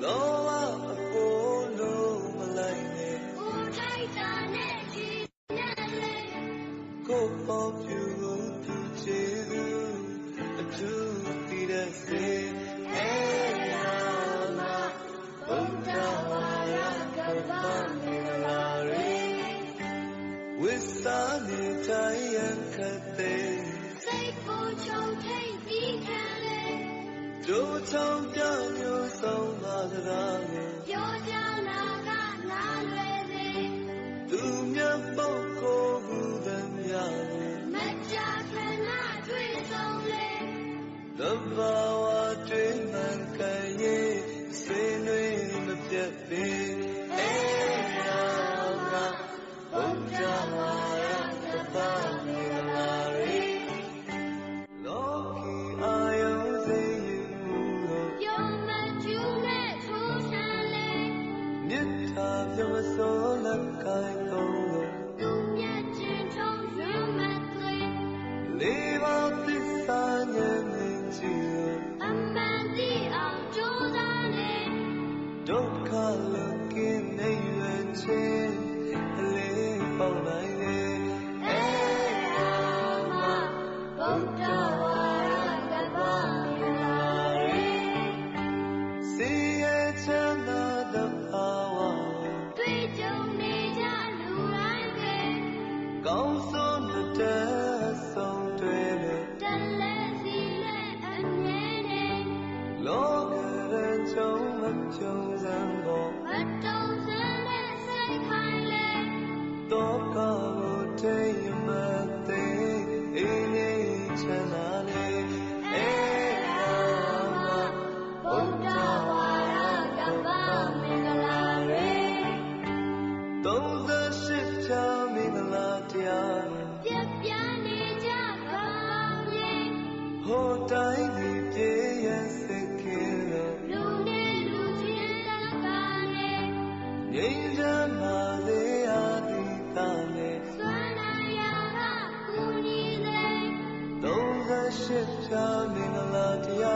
Love အောင်စွန်းတဲ့ဆုံးတွေ့လို့တလဲစီလဲအမြဲနဲ့လောကရဲ့ကြုံမကြုံစမ်းပေါ်မတုံးစမ်းတဲ့စိတ်ခိုင်လေတော့ကောင်းတဲ့မသေးအေးလေးချမ်းသာလေးအေးလာဘုရားဝါရကပ္ပမင်္ဂလာရေ38ချမ်းမင်္ဂလာတရားပြပြနေကြကောင်းရင်ဟိုတိုင်းဒီပြေရစိတ်ကင်းလို့လူနဲ့လူချင်းတကားနဲ့ငြိမ်းချမ်းပါစေအာတိတာနဲ့စွမ်းနာရာကကူညီတဲ့38ချမ်းမင်္ဂလာတရား